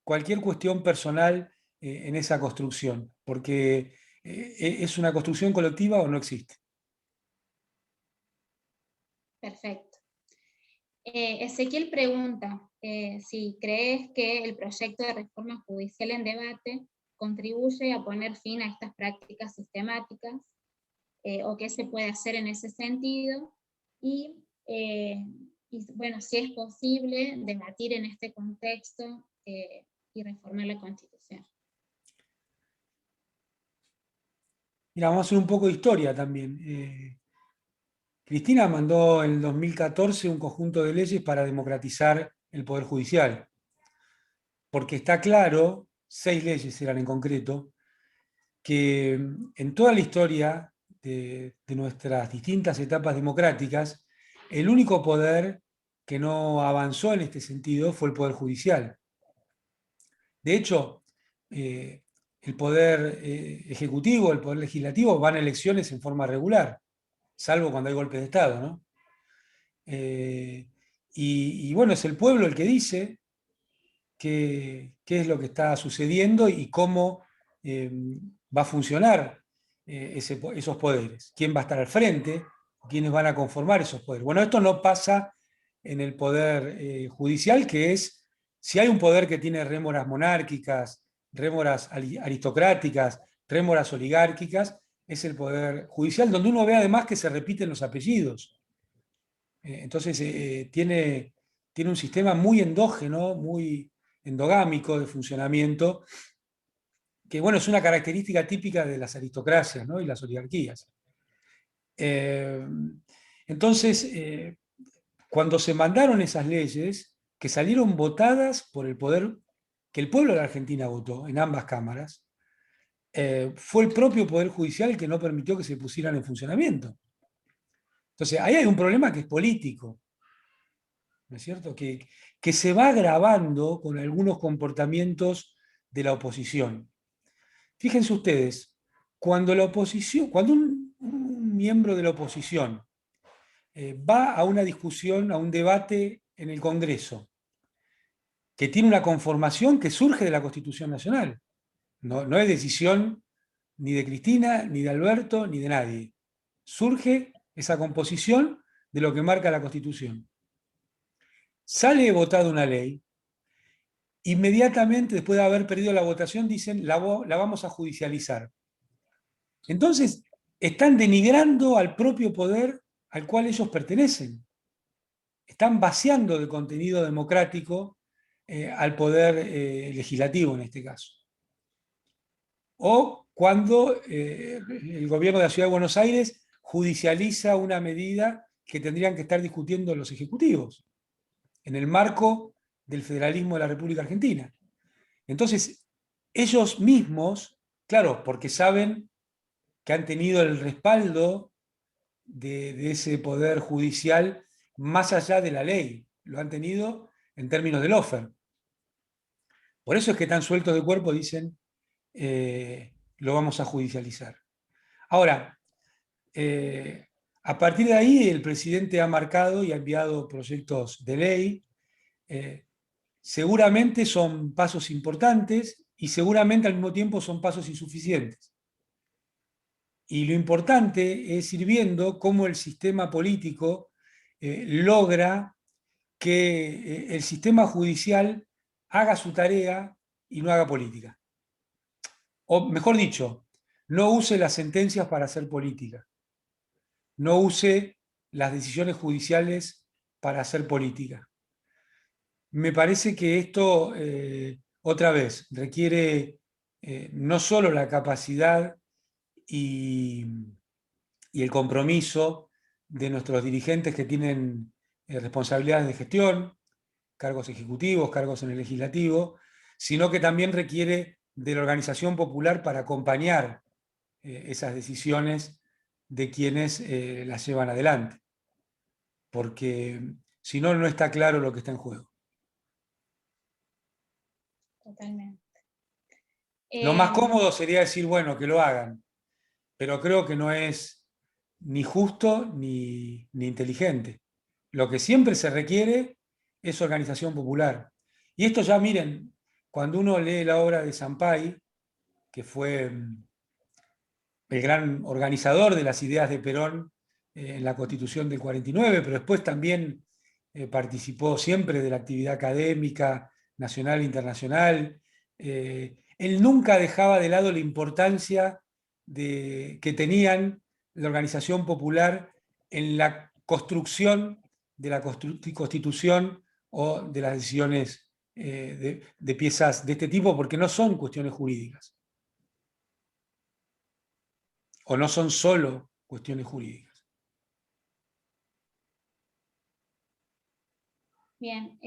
cualquier cuestión personal en esa construcción, porque es una construcción colectiva o no existe. Perfecto. Ezequiel pregunta si crees que el proyecto de reforma judicial en debate contribuye a poner fin a estas prácticas sistemáticas, o qué se puede hacer en ese sentido, y bueno, si es posible debatir en este contexto y reformar la Constitución. Mira, vamos a hacer un poco de historia también. Cristina mandó en el 2014 un conjunto de leyes para democratizar el Poder Judicial, porque está claro, 6 leyes eran en concreto, que en toda la historia de nuestras distintas etapas democráticas, el único poder que no avanzó en este sentido fue el Poder Judicial. De hecho, el Poder Ejecutivo, el Poder Legislativo van a elecciones en forma regular, salvo cuando hay golpes de Estado, ¿no? Y bueno, es el pueblo el que dice qué es lo que está sucediendo y cómo va a funcionar esos poderes. ¿Quién va a estar al frente? ¿Quiénes van a conformar esos poderes? Bueno, esto no pasa en el poder judicial, que es, si hay un poder que tiene rémoras monárquicas, rémoras aristocráticas, rémoras oligárquicas, es el poder judicial, donde uno ve además que se repiten los apellidos. Entonces tiene un sistema muy endógeno, muy endogámico de funcionamiento, que bueno, es una característica típica de las aristocracias, ¿no? Y las oligarquías. Entonces, cuando se mandaron esas leyes, que salieron votadas por el poder, que el pueblo de la Argentina votó en ambas cámaras, fue el propio Poder Judicial el que no permitió que se pusieran en funcionamiento. Entonces, ahí hay un problema que es político, ¿no es cierto? Que se va agravando con algunos comportamientos de la oposición. Fíjense ustedes, cuando la oposición, cuando un miembro de la oposición va a una discusión, a un debate en el Congreso, que tiene una conformación que surge de la Constitución Nacional, no es decisión ni de Cristina, ni de Alberto, ni de nadie. Surge esa composición de lo que marca la Constitución. Sale votada una ley, inmediatamente después de haber perdido la votación dicen la vamos a judicializar. Entonces, están denigrando al propio poder al cual ellos pertenecen. Están vaciando de contenido democrático al poder legislativo en este caso. O cuando el gobierno de la Ciudad de Buenos Aires judicializa una medida que tendrían que estar discutiendo los ejecutivos, en el marco del federalismo de la República Argentina. Entonces, ellos mismos, claro, porque saben que han tenido el respaldo de ese poder judicial más allá de la ley, lo han tenido en términos de lawfare. Por eso es que tan sueltos de cuerpo dicen, lo vamos a judicializar. Ahora, a partir de ahí el presidente ha marcado y ha enviado proyectos de ley. Seguramente son pasos importantes y seguramente al mismo tiempo son pasos insuficientes. Y lo importante es ir viendo cómo el sistema político logra que el sistema judicial haga su tarea y no haga política. O mejor dicho, no use las sentencias para hacer política. No use las decisiones judiciales para hacer política. Me parece que esto, otra vez, requiere no solo la capacidad y el compromiso de nuestros dirigentes que tienen responsabilidades de gestión, cargos ejecutivos, cargos en el legislativo, sino que también requiere de la organización popular para acompañar esas decisiones de quienes las llevan adelante. Porque si no, no está claro lo que está en juego. Totalmente. Lo más cómodo sería decir, bueno, que lo hagan, pero creo que no es ni justo ni inteligente. Lo que siempre se requiere es organización popular. Y esto ya, miren, cuando uno lee la obra de Sampay, que fue el gran organizador de las ideas de Perón en la Constitución del 49, pero después también participó siempre de la actividad académica, nacional e internacional. Él nunca dejaba de lado la importancia que tenían la organización popular en la construcción de la Constitución o de las decisiones de piezas de este tipo, porque no son cuestiones jurídicas. O no son solo cuestiones jurídicas. Bien,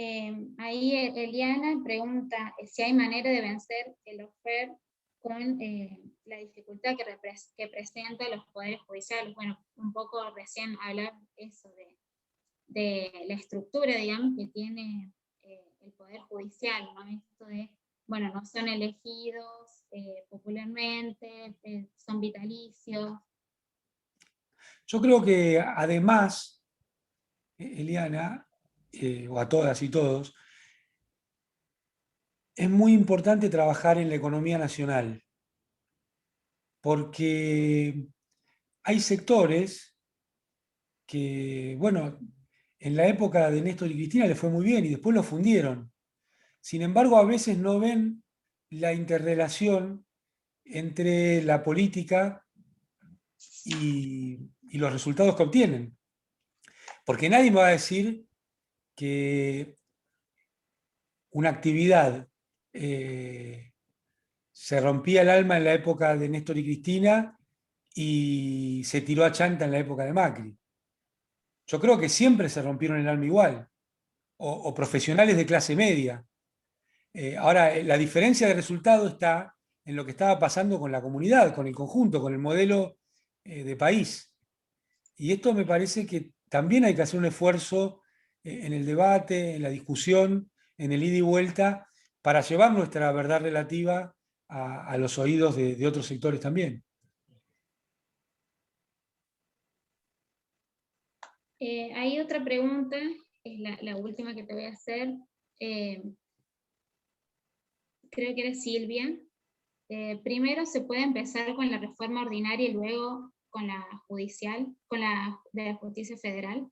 ahí Eliana pregunta si hay manera de vencer el lawfare con la dificultad que presenta los poderes judiciales. Bueno, un poco recién hablar eso de la estructura, digamos, que tiene el poder judicial, ¿no? Esto de, bueno, no son elegidos popularmente, son vitalicios. Yo creo que además, Eliana, o a todas y todos, es muy importante trabajar en la economía nacional, porque hay sectores que, bueno, en la época de Néstor y Cristina les fue muy bien y después lo fundieron. Sin embargo, a veces no ven la interrelación entre la política y los resultados que obtienen. Porque nadie me va a decir que una actividad se rompía el alma en la época de Néstor y Cristina y se tiró a chanta en la época de Macri. Yo creo que siempre se rompieron el alma igual, o profesionales de clase media. Ahora, la diferencia de resultado está en lo que estaba pasando con la comunidad, con el conjunto, con el modelo de país. Y esto me parece que también hay que hacer un esfuerzo en el debate, en la discusión, en el ida y vuelta, para llevar nuestra verdad relativa a los oídos de otros sectores también. Hay otra pregunta, es la última que te voy a hacer. Creo que eres Silvia. Primero se puede empezar con la reforma ordinaria y luego con la judicial, con la de la justicia federal.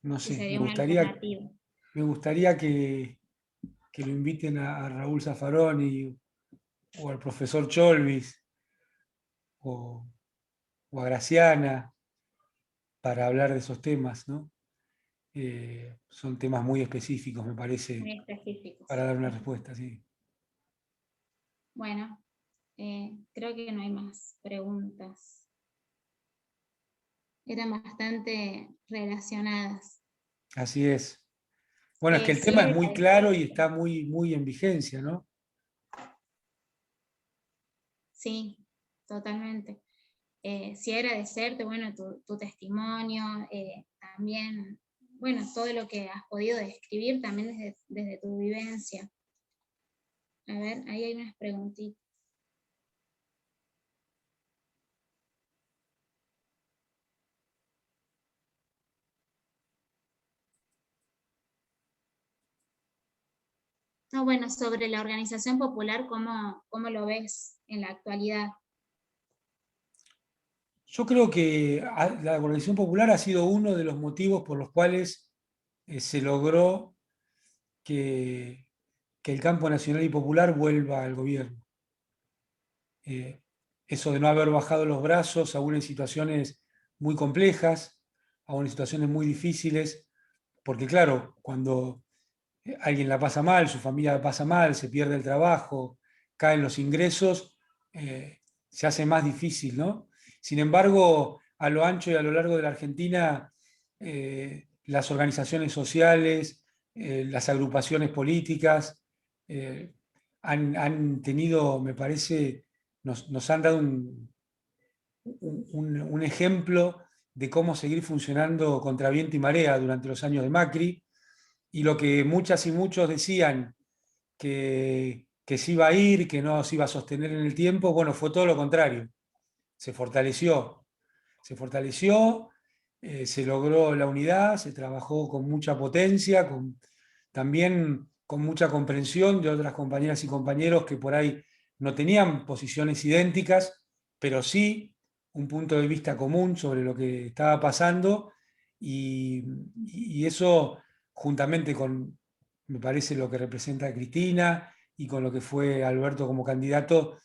No Si sé, sería una alternativa. me gustaría que lo inviten a Raúl Zaffaroni o al profesor Cholvis o a Graciana para hablar de esos temas, ¿no? Son temas muy específicos, me parece, Muy específicos. para dar una respuesta, sí. Bueno, creo que no hay más preguntas. Eran bastante relacionadas. Así es. Bueno, es que el Sí, tema es muy claro y agradecerte. está muy en vigencia, ¿no? Sí, totalmente. Sí, agradecerte, bueno, tu testimonio, también, bueno, todo lo que has podido describir también desde tu vivencia. A ver, ahí hay unas preguntitas. No, bueno, sobre la organización popular, ¿cómo lo ves en la actualidad? Yo creo que la organización popular ha sido uno de los motivos por los cuales se logró que el campo nacional y popular vuelva al gobierno. Eso de no haber bajado los brazos, aún en situaciones muy complejas, aún en situaciones muy difíciles, porque claro, cuando alguien la pasa mal, su familia la pasa mal, se pierde el trabajo, caen los ingresos, se hace más difícil, ¿no? Sin embargo, a lo ancho y a lo largo de la Argentina, las organizaciones sociales, las agrupaciones políticas, han tenido, me parece, nos han dado un ejemplo de cómo seguir funcionando contra viento y marea durante los años de Macri, y lo que muchas y muchos decían que se iba a ir, que no se iba a sostener en el tiempo, bueno, fue todo lo contrario. Se fortaleció, se logró la unidad, se trabajó con mucha potencia, también con mucha comprensión de otras compañeras y compañeros que por ahí no tenían posiciones idénticas, pero sí un punto de vista común sobre lo que estaba pasando, y eso, juntamente con, me parece, lo que representa Cristina y con lo que fue Alberto como candidato,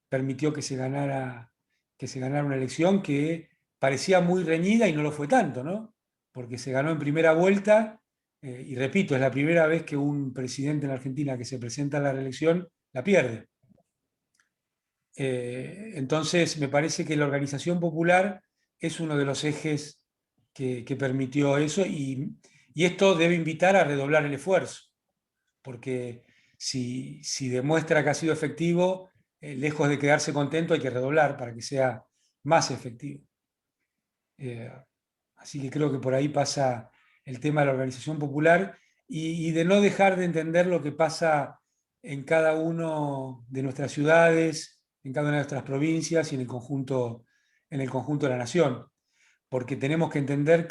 permitió que se ganara una elección que parecía muy reñida y no lo fue tanto, ¿no? Porque se ganó en primera vuelta, y repito, es la primera vez que un presidente en la Argentina que se presenta a la reelección la pierde. Entonces, me parece que la organización popular es uno de los ejes que permitió eso, y esto debe invitar a redoblar el esfuerzo, porque si demuestra que ha sido efectivo, lejos de quedarse contento, hay que redoblar para que sea más efectivo. Así que creo que por ahí pasa el tema de la organización popular, y de no dejar de entender lo que pasa en cada una de nuestras ciudades, en cada una de nuestras provincias y en el conjunto de la nación. Porque tenemos que entender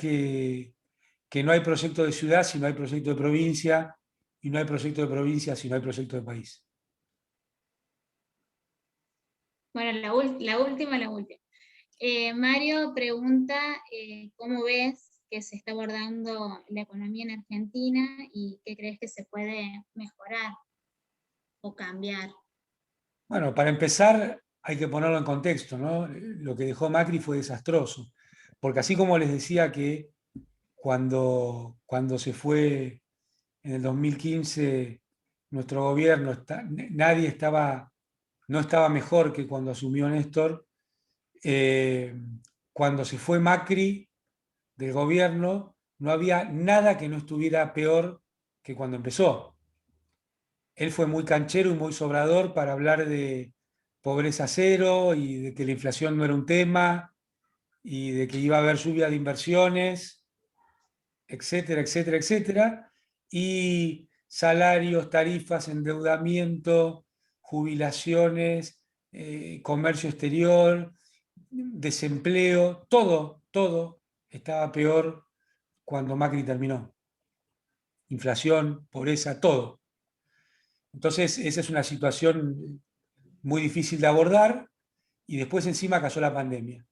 que no hay proyecto de ciudad si no hay proyecto de provincia, y no hay proyecto de provincia si no hay proyecto de país. Bueno, la última. Mario pregunta cómo ves que se está abordando la economía en Argentina y qué crees que se puede mejorar o cambiar. Bueno, para empezar hay que ponerlo en contexto, ¿no? Lo que dejó Macri fue desastroso, porque así como les decía que cuando se fue en el 2015 nuestro gobierno, no estaba mejor que cuando asumió Néstor. Cuando se fue Macri del gobierno, no había nada que no estuviera peor que cuando empezó. Él fue muy canchero y muy sobrador para hablar de pobreza cero y de que la inflación no era un tema y de que iba a haber lluvia de inversiones, etcétera, etcétera, etcétera. Y salarios, tarifas, endeudamiento, jubilaciones, comercio exterior, desempleo, todo estaba peor cuando Macri terminó. Inflación, pobreza, todo. Entonces, esa es una situación muy difícil de abordar y después encima cayó la pandemia.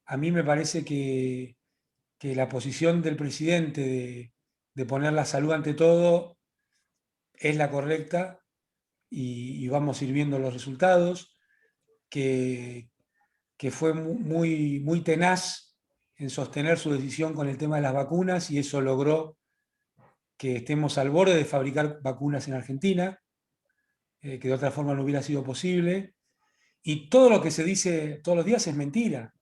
A mí me parece que la posición del presidente de poner la salud ante todo es la correcta y vamos a ir viendo los resultados, que fue muy tenaz en sostener su decisión con el tema de las vacunas y eso logró que estemos al borde de fabricar vacunas en Argentina, que de otra forma no hubiera sido posible. Y todo lo que se dice todos los días es mentira,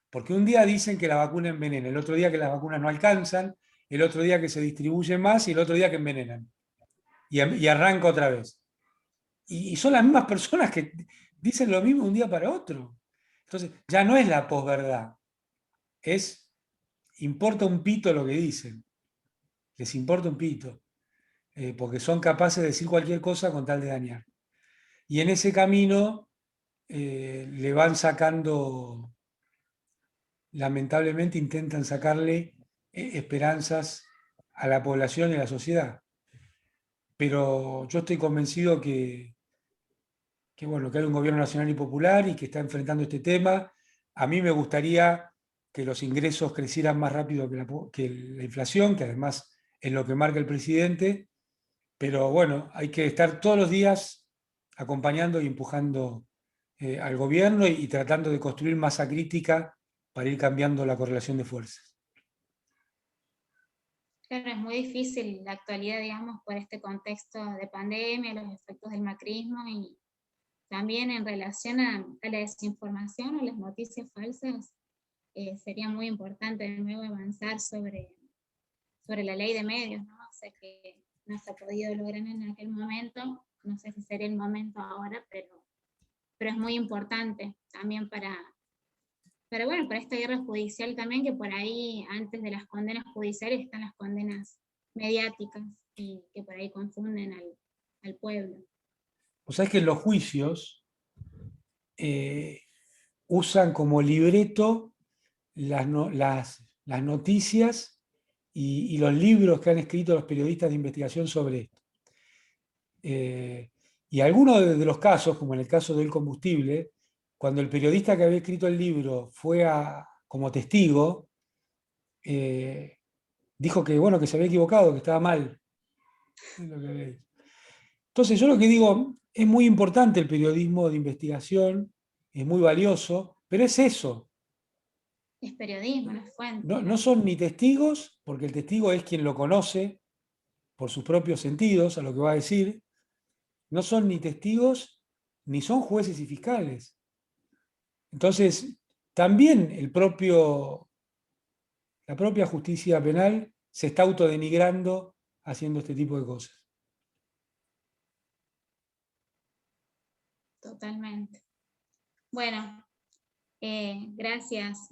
porque un día dicen que la vacuna envenena, el otro día que las vacunas no alcanzan, el otro día que se distribuyen más y el otro día que envenenan. Y arranca otra vez. Y son las mismas personas que dicen lo mismo un día para otro. Entonces, ya no es la posverdad, importa un pito lo que dicen, les importa un pito, porque son capaces de decir cualquier cosa con tal de dañar. Y en ese camino le van sacando, lamentablemente intentan sacarle esperanzas a la población y a la sociedad. Pero yo estoy convencido bueno, que hay un gobierno nacional y popular y que está enfrentando este tema. A mí me gustaría que los ingresos crecieran más rápido que la inflación, que además es lo que marca el presidente, pero bueno, hay que estar todos los días acompañando y empujando al gobierno y tratando de construir masa crítica para ir cambiando la correlación de fuerzas. Claro, es muy difícil la actualidad, digamos, por este contexto de pandemia, los efectos del macrismo y también en relación a la desinformación o las noticias falsas. Sería muy importante de nuevo avanzar sobre la ley de medios, ¿no? O sea, que no se ha podido lograr en aquel momento, no sé si sería el momento ahora, pero es muy importante también para esta guerra judicial también, que por ahí antes de las condenas judiciales están las condenas mediáticas y que por ahí confunden al pueblo. O sea, es que los juicios usan como libreto las noticias y los libros que han escrito los periodistas de investigación sobre esto. Y algunos de los casos, como en el caso del combustible, cuando el periodista que había escrito el libro fue como testigo, dijo que, bueno, que se había equivocado, que estaba mal. Entonces yo lo que digo, es muy importante el periodismo de investigación, es muy valioso, pero es eso. Es periodismo, no es fuente. No son ni testigos, porque el testigo es quien lo conoce por sus propios sentidos a lo que va a decir. No son ni testigos, ni son jueces y fiscales. Entonces, también la propia justicia penal se está autodenigrando haciendo este tipo de cosas. Totalmente. Bueno, gracias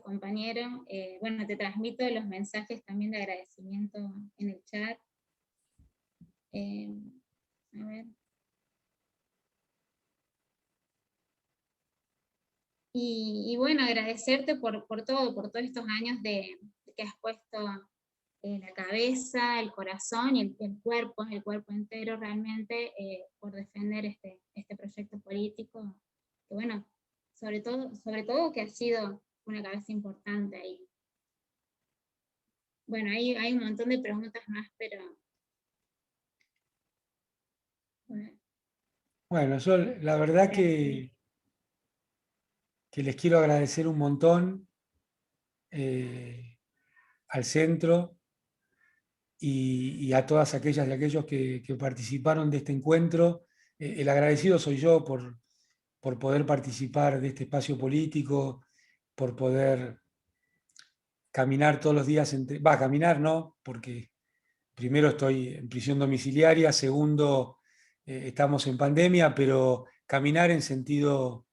compañero. Bueno, te transmito los mensajes también de agradecimiento en el chat. A ver. Y bueno, agradecerte por todo, por todos estos años que has puesto la cabeza, el corazón y el cuerpo entero realmente, por defender este proyecto político, que bueno, sobre todo que ha sido una cabeza importante ahí. Bueno, hay un montón de preguntas más, pero... Bueno, yo la verdad que les quiero agradecer un montón al centro y a todas aquellas y aquellos que participaron de este encuentro. El agradecido soy yo por poder participar de este espacio político, por poder caminar todos los días, caminar no, porque primero estoy en prisión domiciliaria, segundo estamos en pandemia, pero caminar en sentido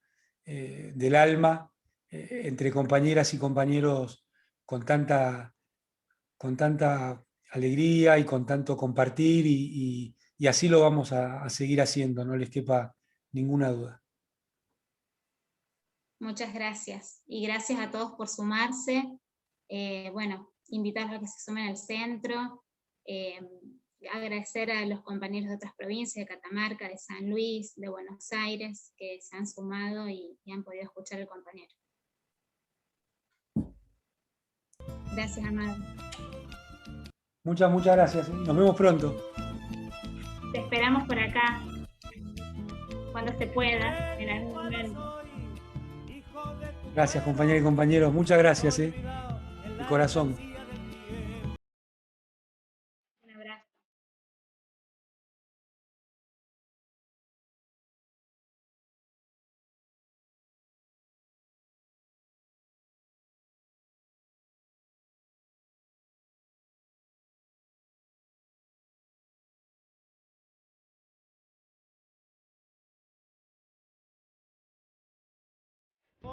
del alma, entre compañeras y compañeros con tanta alegría y con tanto compartir, y así lo vamos a seguir haciendo, no les quepa ninguna duda. Muchas gracias, y gracias a todos por sumarse. Bueno, invitarlos a que se sumen al centro, agradecer a los compañeros de otras provincias, de Catamarca, de San Luis, de Buenos Aires, que se han sumado y han podido escuchar al compañero. Gracias, Amado. Muchas gracias. Nos vemos pronto. Te esperamos por acá, cuando se pueda, en algún momento. Gracias, compañeras y compañeros. Muchas gracias, de corazón.